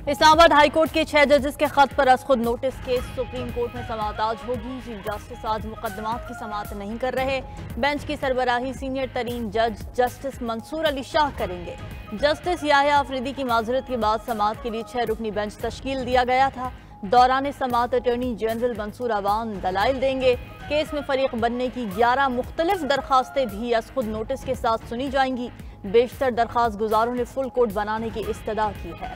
Islamabad high court के 6 जजेस के खत पर खुद नोटिस केस सुप्रीम कोर्ट में समाअत आज होगी। चीफ जस्टिस आज मुकदमात की समाअत नहीं कर रहे। बेंच की सरबराही सीनियर तरीन जज जस्टिस मंसूर अली शाह करेंगे। जस्टिस याह्या अफरीदी की माजरत के बाद समाअत के लिए 6 रुकनी बेंच तश्कील दिया गया था। दौरान समाअत अटॉर्नी जनरल मंसूर अवान दलाइल देंगे। केस में फरीक बनने की 11 मुख्तलिफ दरखास्तें भी आज खुद नोटिस के साथ सुनी जाएंगी। बेशतर दरखास्त गुजारों ने फुल कोर्ट बनाने की इस्तदा की है।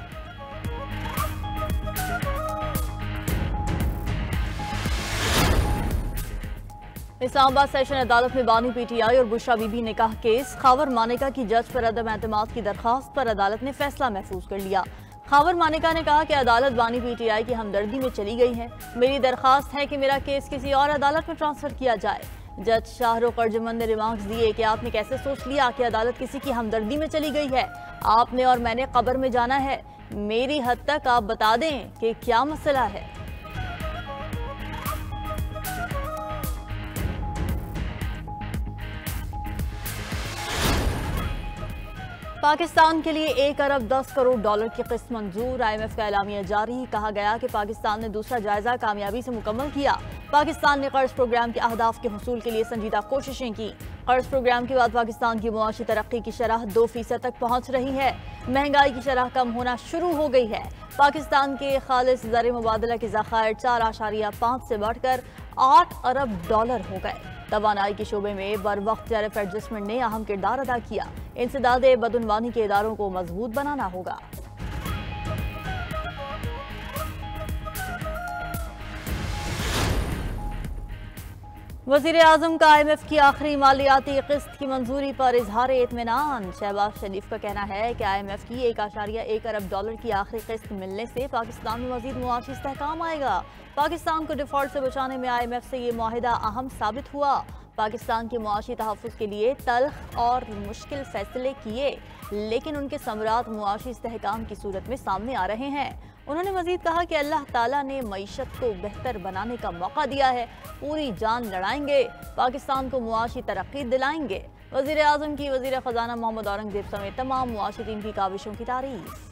इस्लामाबाद सेशन अदालत में बानी पीटीआई और बुशरा बीबी निकाह केस। खावर मानेका की जज पर अदम एतमाद की दरखास्त पर अदालत ने फैसला महफूज कर लिया। खावर मानेका ने कहा कि अदालत बानी पीटीआई की हमदर्दी में चली गई है। मेरी दरखास्त है कि मेरा केस किसी और अदालत में ट्रांसफर किया जाए। जज शाहरुख अर्जुमंद ने रिमार्क्स दिए कि आपने कैसे सोच लिया कि अदालत किसी की हमदर्दी में चली गई है। आपने और मैंने कब्र में जाना है। मेरी हद तक आप बता दें कि क्या मसला है। पाकिस्तान के लिए 1 अरब 10 करोड़ डॉलर की किस्त मंजूर। IMF का एलामिया जारी। कहा गया कि पाकिस्तान ने दूसरा जायजा कामयाबी से मुकम्मल किया। पाकिस्तान ने कर्ज प्रोग्राम के अहदाफ के हुसूल के लिए संजीदा कोशिशें की। कर्ज प्रोग्राम के बाद पाकिस्तान की मुआशी तरक्की की शरह 2% तक पहुंच रही है। महंगाई की शरह कम होना शुरू हो गई है। पाकिस्तान के खालिस ज़र मुबादला के ज़खायर 4.5 से बढ़कर 8 अरब डॉलर हो गए। तवानाई के शोबे में बर वक्त टैरिफ एडजस्टमेंट ने अहम किरदार अदा किया। इंसदाद बदउनवानी के इदारों को मजबूत बनाना होगा। वज़ीर आज़म का IMF की आखिरी मालियाती किस्त की मंजूरी पर इजहार इत्मीनान। शहबाज शरीफ का कहना है कि IMF की 1.1 अरब डॉलर की आखिरी किस्त मिलने से पाकिस्तान में मजीद मुआशी इस्तेहकाम आएगा। पाकिस्तान को डिफॉल्ट से बचाने में IMF से ये मुआहिदा अहम साबित हुआ। पाकिस्तान के मुआशी तहफ़्फ़ुज़ के लिए तल्ख और मुश्किल फैसले किए, लेकिन उनके समरात मुआशी इस्तेहकाम की सूरत में सामने आ रहे हैं। उन्होंने मजीद कहा कि अल्लाह ताला ने मईशत को बेहतर बनाने का मौका दिया है। पूरी जान लड़ाएंगे, पाकिस्तान को मुआशी तरक्की दिलाएंगे। वज़ीर आज़म की वज़ीर ख़जाना मोहम्मद औरंगज़ेब समेत तमाम मुआशी टीम की काविशों की तारीफ।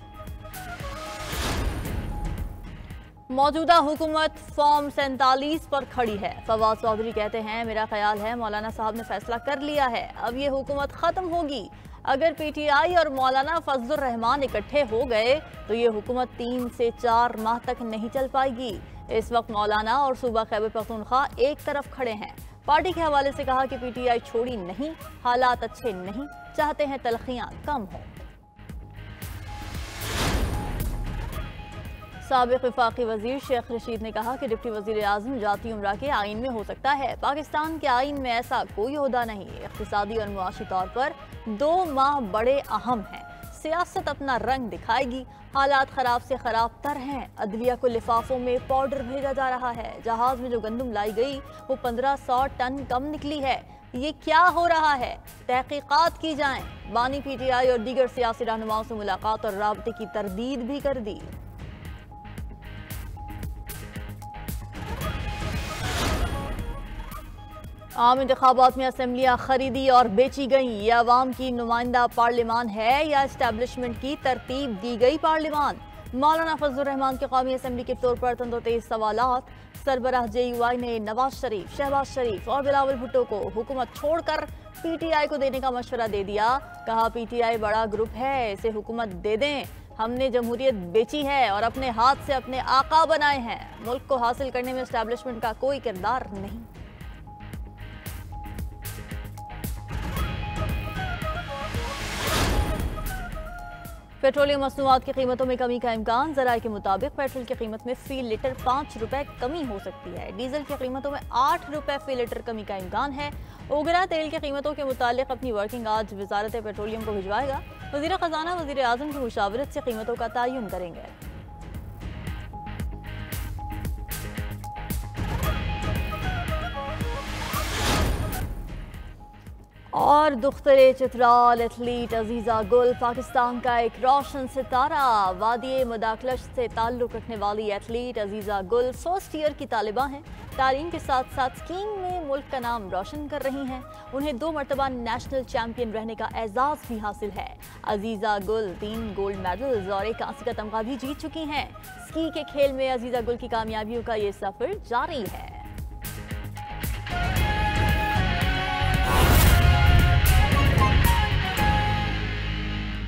मौजूदा हुकूमत फॉर्म 47 पर खड़ी है। फवाद चौधरी कहते हैं, मेरा ख्याल है मौलाना साहब ने फैसला कर लिया है, अब ये हुकूमत ख़त्म होगी। अगर PTI और मौलाना फजलुर रहमान इकट्ठे हो गए तो ये हुकूमत 3 से 4 माह तक नहीं चल पाएगी। इस वक्त मौलाना और सूबा खैबर पख्तूनख्वा एक तरफ खड़े हैं। पार्टी के हवाले से कहा कि PTI छोड़ी नहीं, हालात अच्छे नहीं, चाहते हैं तलखियां कम हों। साबिक वफाकी वजीर शेख रशीद ने कहा कि डिप्टी वजीर आज़म जाती उम्रा के आइन में हो सकता है। पाकिस्तान के आइन में ऐसा कोई ओहदा नहीं। इक़्तिसादी और मुआशी तौर पर 2 माह बड़े अहम हैं। सियासत अपना रंग दिखाएगी। हालात खराब से खराब तर हैं। अदलिया को लिफाफों में पाउडर भेजा जा रहा है। जहाज में जो गंदम लाई गई वो 1500 टन कम निकली है। ये क्या हो रहा है? तहकीकात की जाएं। बानी PTI और दीगर सियासी रहनुमाओं से मुलाकात और राबते की तरदीद भी कर दी। आम इंतखाबात में असम्बलियाँ खरीदी और बेची गईं। ये अवाम की नुमाइंदा पार्लियामान है या इस्टेब्लिशमेंट की तरतीब दी गई पार्लियामान? मौलाना फजलुर रहमान के कौमी असम्बली के तौर पर तंदोतेज सवालात। सरबराह JUI ने नवाज शरीफ, शहबाज शरीफ और बिलावल भुट्टो को हुकूमत छोड़कर PTI को देने का मशवरा दे दिया। कहा PTI बड़ा ग्रुप है, इसे हुकूमत दे दें। हमने जमहूरियत बेची है और अपने हाथ से अपने आका बनाए हैं। मुल्क को हासिल करने में इस्टेब्लिशमेंट का कोई किरदार नहीं। पेट्रोलियम मसनूआत की कीमतों में कमी का इम्कान। ज़राए के मुताबिक पेट्रोल की कीमत में फी लीटर 5 रुपए कमी हो सकती है। डीजल की कीमतों में 8 रुपए फी लीटर कमी का इम्कान है। उगरा तेल की कीमतों के मुतालिक अपनी वर्किंग आज वजारत पेट्रोलियम को भिजवाएगा। वज़ीर ख़जाना वज़ीर आज़म की मुशावरत से कीमतों का तयन करेंगे। और दुख्तरे चित्राल एथलीट अजीज़ा गुल पाकिस्तान का एक रोशन सितारा। वादी मदाखलश से ताल्लुक़ रखने वाली एथलीट अजीज़ा गुल फर्स्ट ईयर की तालिबा हैं। तालीम के साथ साथ स्कीइंग में मुल्क का नाम रोशन कर रही हैं। उन्हें 2 मरतबा नेशनल चैम्पियन रहने का एजाज़ भी हासिल है। अजीज़ा गुल 3 गोल्ड मेडल्स और 1 कांसे का तमगा भी जीत चुकी हैं। स्की के खेल में अजीज़ा गुल की कामयाबियों का ये सफ़र जारी है।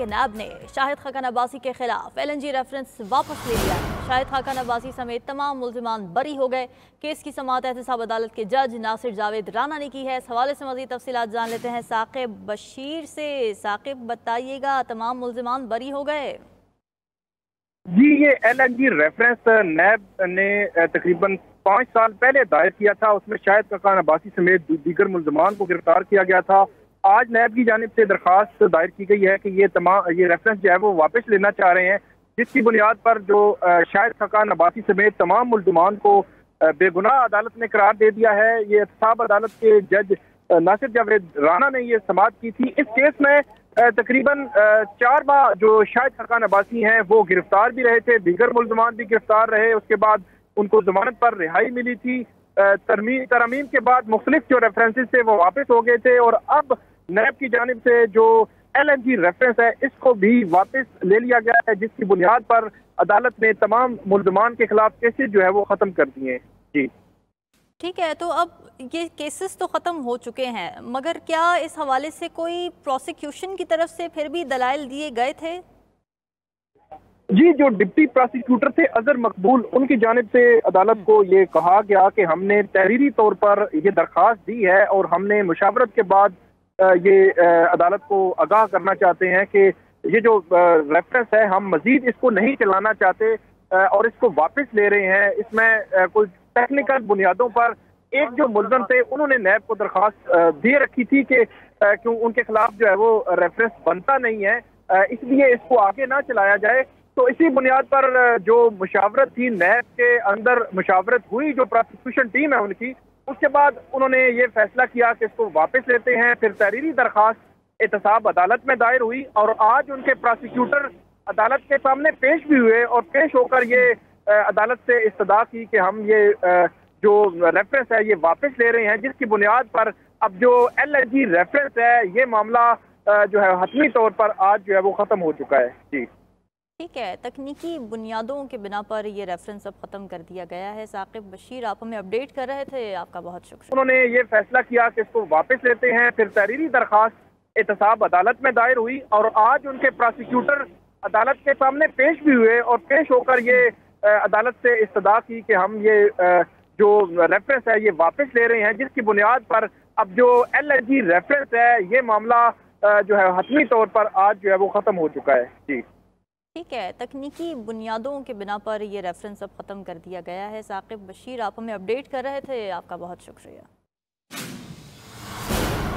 नैब ने शाहिद खाकान अब्बासी के खिलाफ LNG रेफरेंस वापस ले लिया है। शाहिद खाकान अब्बासी समेत तमाम मुल्ज़िमान बरी हो गए। केस की समाअत एहतसाब अदालत के जज नासिर जावेद राना ने की है। इस हवाले से मज़ीद तफसीलात जान लेते हैं साकिब बशीर से। साकिब बताइएगा, तमाम मुल्ज़िमान बरी हो गए? जी, ये LNG रेफरेंस नैब ने तकरीबन 5 साल पहले दायर किया था। उसमें शाहिद खाकान अब्बासी समेत दीगर मुल्ज़िमान को गिरफ्तार किया गया था। आज नैब की जानिब से दरख्वास्त दायर की गई है कि ये रेफरेंस जो है वो वापस लेना चाह रहे हैं, जिसकी बुनियाद पर जो शाहिद खाकान अब्बासी समेत तमाम मुल्ज़िमान को बेगुनाह अदालत ने करार दे दिया है। ये एहतसाब अदालत के जज नासिर जावेद राना ने ये समाअत की थी। इस केस में तकरीबन 4 बार जो शाहिद खाकान अब्बासी हैं वो गिरफ्तार भी रहे थे, दीगर मुल्ज़िमान भी गिरफ्तार रहे। उसके बाद उनको जमानत पर रिहाई मिली थी। तरमीम के बाद मुख्तलिफ जो रेफरेंसेस थे वो वापस हो गए थे और अब नैब की जानिब से जो LNG रेफरेंस है इसको भी वापस ले लिया गया है, जिसकी बुनियाद पर अदालत ने तमाम मुल्ज़िमान के खिलाफ केसेस जो है वो ख़त्म कर दिए हैं। जी ठीक है, तो अब ये केसेस तो ख़त्म हो चुके हैं, मगर क्या इस हवाले से कोई प्रोसिक्यूशन की तरफ से फिर भी दलाइल दिए गए थे? जी, जो डिप्टी प्रोसिक्यूटर थे अजहर मकबूल, उनकी जानिब से अदालत को ये कहा गया कि हमने तहरीरी तौर पर ये दरख्वास्त दी है और हमने मुशावरत के बाद ये अदालत को आगाह करना चाहते हैं कि ये जो रेफरेंस है हम मजीद इसको नहीं चलाना चाहते और इसको वापस ले रहे हैं। इसमें कोई टेक्निकल बुनियादों पर एक जो मुल्ज़म थे उन्होंने नैब को दरख्वास्त दे रखी थी कि क्यों उनके खिलाफ जो है वो रेफरेंस बनता नहीं है, इसलिए इसको आगे ना चलाया जाए। तो इसी बुनियाद पर जो मुशावरत थी, नैब के अंदर मुशावरत हुई, जो प्रोसिक्यूशन टीम है उनकी, उसके बाद उन्होंने ये फैसला किया कि इसको वापस लेते हैं। फिर तहरीरी दरख्वास्त एहतसाब अदालत में दायर हुई और आज उनके प्रोसिक्यूटर अदालत के सामने पेश भी हुए और पेश होकर ये अदालत से इस्तदा की कि हम ये जो रेफरेंस है ये वापस ले रहे हैं, जिसकी बुनियाद पर अब जो LNG रेफरेंस है ये मामला जो है हतमी तौर पर आज जो है वो ख़त्म हो चुका है। जी ठीक है, तकनीकी बुनियादों के बिना पर ये रेफरेंस अब ख़त्म कर दिया गया है। साकिब बशीर, आप हमें अपडेट कर रहे थे, आपका बहुत शुक्रिया। उन्होंने ये फैसला किया कि इसको वापस लेते हैं। फिर तहरीरी दरख्वास्त एहतसाब अदालत में दायर हुई और आज उनके प्रोसिक्यूटर अदालत के सामने पेश भी हुए और पेश होकर ये अदालत से इस्तदा की कि हम ये जो रेफरेंस है ये वापस ले रहे हैं, जिसकी बुनियाद पर अब जो LNG रेफरेंस है ये मामला जो है हतमी तौर पर आज जो है वो ख़त्म हो चुका है। जी ठीक है, तकनीकी बुनियादों के बिना पर ये रेफरेंस अब ख़त्म कर दिया गया है। साकिब बशीर, आप हमें अपडेट कर रहे थे, आपका बहुत शुक्रिया।